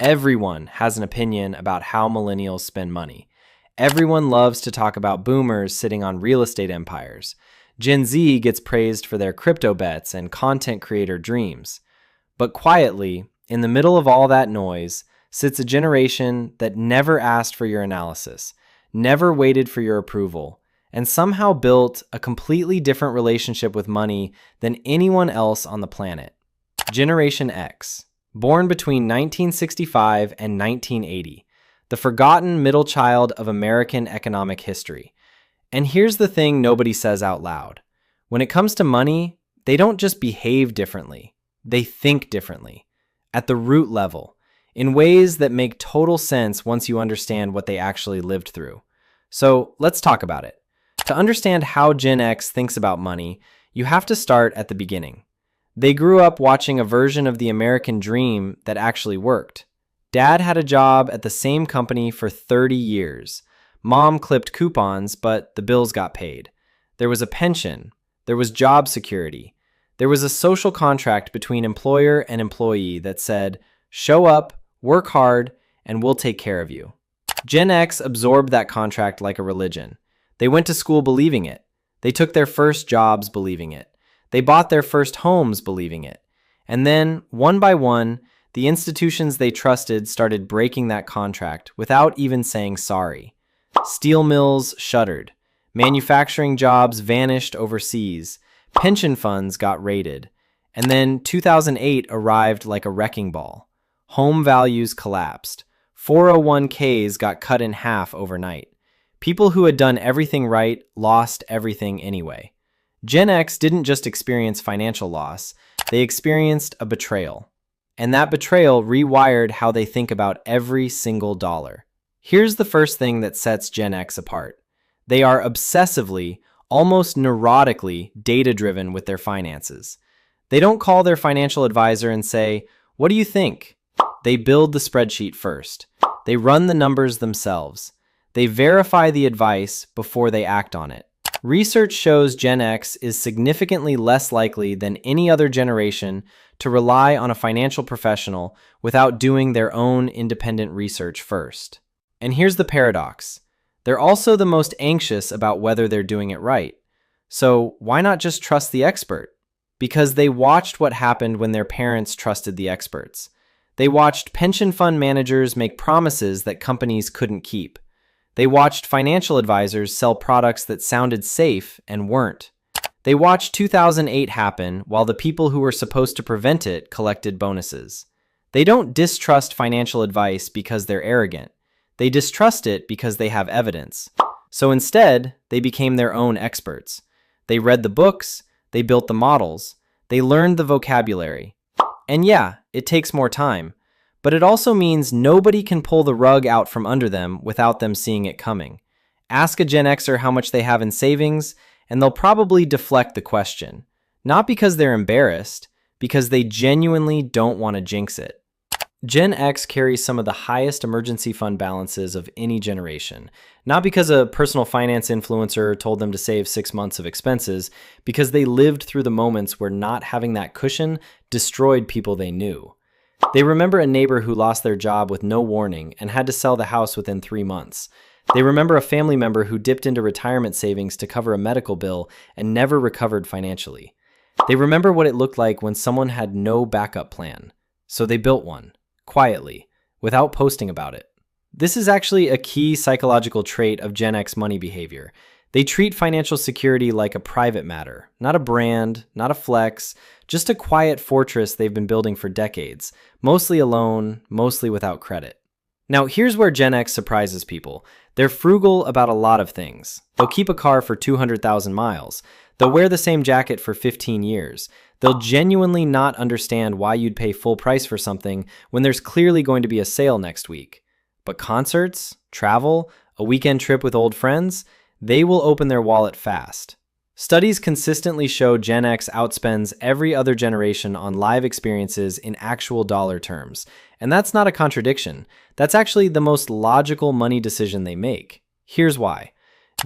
Everyone has an opinion about how millennials spend money. Everyone loves to talk about boomers sitting on real estate empires. Gen Z gets praised for their crypto bets and content creator dreams. But quietly, in the middle of all that noise, sits a generation that never asked for your analysis, never waited for your approval, and somehow built a completely different relationship with money than anyone else on the planet. Generation X, born between 1965 and 1980, the forgotten middle child of American economic history. And here's the thing nobody says out loud. When it comes to money, they don't just behave differently, they think differently, at the root level, in ways that make total sense once you understand what they actually lived through. So let's talk about it. To understand how Gen X thinks about money, you have to start at the beginning. They grew up watching a version of the American dream that actually worked. Dad had a job at the same company for 30 years. Mom clipped coupons, but the bills got paid. There was a pension. There was job security. There was a social contract between employer and employee that said, show up, work hard, and we'll take care of you. Gen X absorbed that contract like a religion. They went to school believing it. They took their first jobs believing it. They bought their first homes believing it. And then, one by one, the institutions they trusted started breaking that contract without even saying sorry. Steel mills shuttered. Manufacturing jobs vanished overseas. Pension funds got raided. And then 2008 arrived like a wrecking ball. Home values collapsed. 401ks got cut in half overnight. People who had done everything right lost everything anyway. Gen X didn't just experience financial loss, they experienced a betrayal. And that betrayal rewired how they think about every single dollar. Here's the first thing that sets Gen X apart. They are obsessively, almost neurotically, data-driven with their finances. They don't call their financial advisor and say, "What do you think?" They build the spreadsheet first. They run the numbers themselves. They verify the advice before they act on it. Research shows Gen X is significantly less likely than any other generation to rely on a financial professional without doing their own independent research first. And here's the paradox. They're also the most anxious about whether they're doing it right. So why not just trust the expert? Because they watched what happened when their parents trusted the experts. They watched pension fund managers make promises that companies couldn't keep. They watched financial advisors sell products that sounded safe and weren't. They watched 2008 happen while the people who were supposed to prevent it collected bonuses. They don't distrust financial advice because they're arrogant. They distrust it because they have evidence. So instead, they became their own experts. They read the books, they built the models, they learned the vocabulary. And yeah, it takes more time. But it also means nobody can pull the rug out from under them without them seeing it coming. Ask a Gen Xer how much they have in savings, and they'll probably deflect the question. Not because they're embarrassed, because they genuinely don't want to jinx it. Gen X carries some of the highest emergency fund balances of any generation. Not because a personal finance influencer told them to save 6 months of expenses, because they lived through the moments where not having that cushion destroyed people they knew. They remember a neighbor who lost their job with no warning and had to sell the house within 3 months. They remember a family member who dipped into retirement savings to cover a medical bill and never recovered financially. They remember what it looked like when someone had no backup plan. So they built one, quietly, without posting about it. This is actually a key psychological trait of Gen X money behavior. They treat financial security like a private matter, not a brand, not a flex, just a quiet fortress they've been building for decades, mostly alone, mostly without credit. Now, here's where Gen X surprises people. They're frugal about a lot of things. They'll keep a car for 200,000 miles. They'll wear the same jacket for 15 years. They'll genuinely not understand why you'd pay full price for something when there's clearly going to be a sale next week. But concerts, travel, a weekend trip with old friends, they will open their wallet fast. Studies consistently show Gen X outspends every other generation on live experiences in actual dollar terms. And that's not a contradiction. That's actually the most logical money decision they make. Here's why.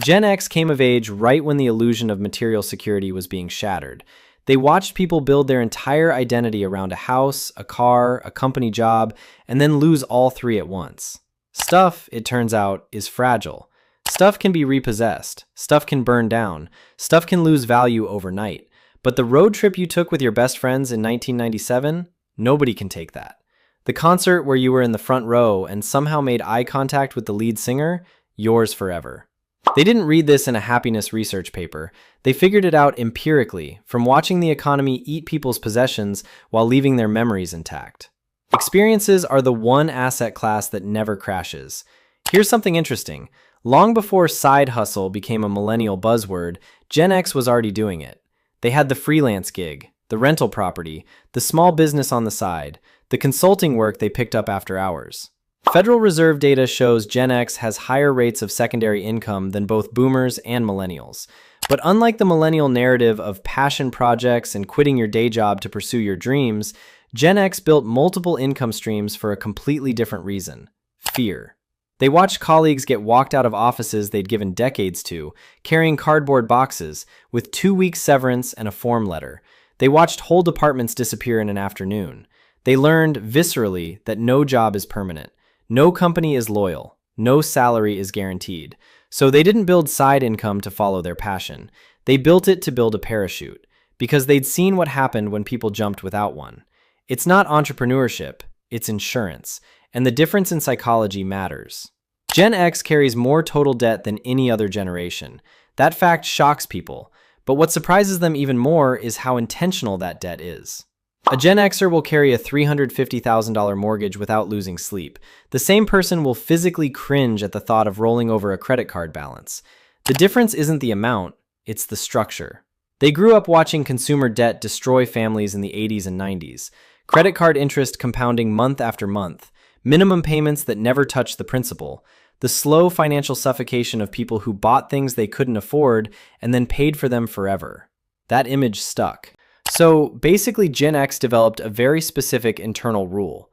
Gen X came of age right when the illusion of material security was being shattered. They watched people build their entire identity around a house, a car, a company job, and then lose all three at once. Stuff, it turns out, is fragile. Stuff can be repossessed. Stuff can burn down. Stuff can lose value overnight. But the road trip you took with your best friends in 1997, nobody can take that. The concert where you were in the front row and somehow made eye contact with the lead singer, yours forever. They didn't read this in a happiness research paper. They figured it out empirically from watching the economy eat people's possessions while leaving their memories intact. Experiences are the one asset class that never crashes. Here's something interesting. Long before side hustle became a millennial buzzword, Gen X was already doing it. They had the freelance gig, the rental property, the small business on the side, the consulting work they picked up after hours. Federal Reserve data shows Gen X has higher rates of secondary income than both boomers and millennials. But unlike the millennial narrative of passion projects and quitting your day job to pursue your dreams, Gen X built multiple income streams for a completely different reason: fear. They watched colleagues get walked out of offices they'd given decades to, carrying cardboard boxes, with 2 weeks severance and a form letter. They watched whole departments disappear in an afternoon. They learned viscerally that no job is permanent. No company is loyal. No salary is guaranteed. So they didn't build side income to follow their passion. They built it to build a parachute, because they'd seen what happened when people jumped without one. It's not entrepreneurship, it's insurance, and the difference in psychology matters. Gen X carries more total debt than any other generation. That fact shocks people, but what surprises them even more is how intentional that debt is. A Gen Xer will carry a $350,000 mortgage without losing sleep. The same person will physically cringe at the thought of rolling over a credit card balance. The difference isn't the amount, it's the structure. They grew up watching consumer debt destroy families in the 80s and 90s. Credit card interest compounding month after month. Minimum payments that never touched the principal. The slow financial suffocation of people who bought things they couldn't afford and then paid for them forever. That image stuck. So basically, Gen X developed a very specific internal rule.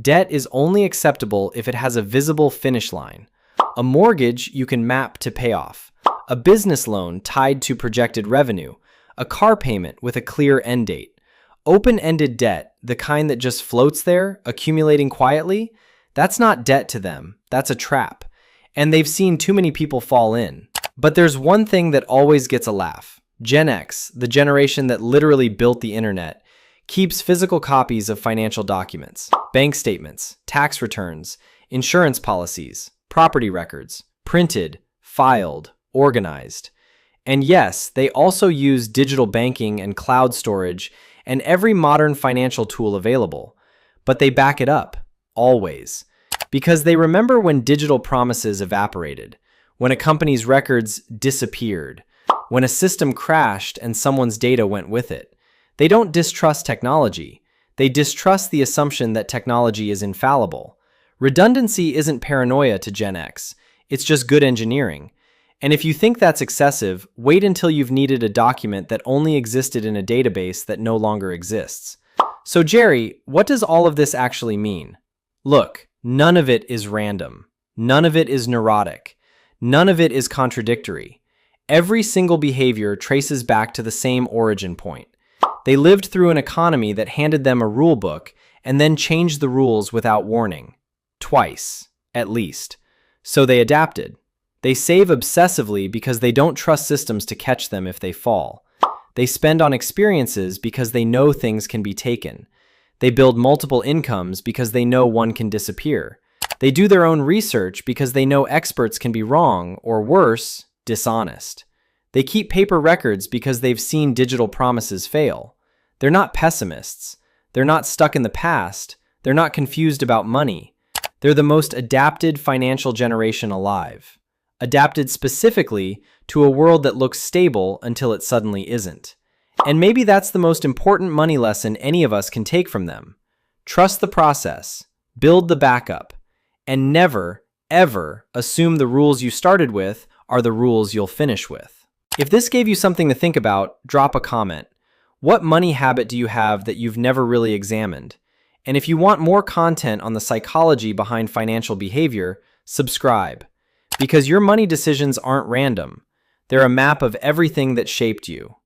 Debt is only acceptable if it has a visible finish line. A mortgage you can map to payoff. A business loan tied to projected revenue. A car payment with a clear end date. Open-ended debt, the kind that just floats there, accumulating quietly, that's not debt to them, that's a trap. And they've seen too many people fall in. But there's one thing that always gets a laugh. Gen X, the generation that literally built the internet, keeps physical copies of financial documents, bank statements, tax returns, insurance policies, property records, printed, filed, organized. And yes, they also use digital banking and cloud storage and every modern financial tool available. But they back it up, always. Because they remember when digital promises evaporated, when a company's records disappeared, when a system crashed and someone's data went with it. They don't distrust technology. They distrust the assumption that technology is infallible. Redundancy isn't paranoia to Gen X. It's just good engineering. And if you think that's excessive, wait until you've needed a document that only existed in a database that no longer exists. So Jerry, what does all of this actually mean? Look, none of it is random. None of it is neurotic. None of it is contradictory. Every single behavior traces back to the same origin point. They lived through an economy that handed them a rule book and then changed the rules without warning. Twice, at least. So they adapted. They save obsessively because they don't trust systems to catch them if they fall. They spend on experiences because they know things can be taken. They build multiple incomes because they know one can disappear. They do their own research because they know experts can be wrong, or worse, dishonest. They keep paper records because they've seen digital promises fail. They're not pessimists. They're not stuck in the past. They're not confused about money. They're the most adapted financial generation alive. Adapted specifically to a world that looks stable until it suddenly isn't. And maybe that's the most important money lesson any of us can take from them. Trust the process, build the backup, and never, ever assume the rules you started with are the rules you'll finish with. If this gave you something to think about, drop a comment. What money habit do you have that you've never really examined? And if you want more content on the psychology behind financial behavior, subscribe. Because your money decisions aren't random. They're a map of everything that shaped you.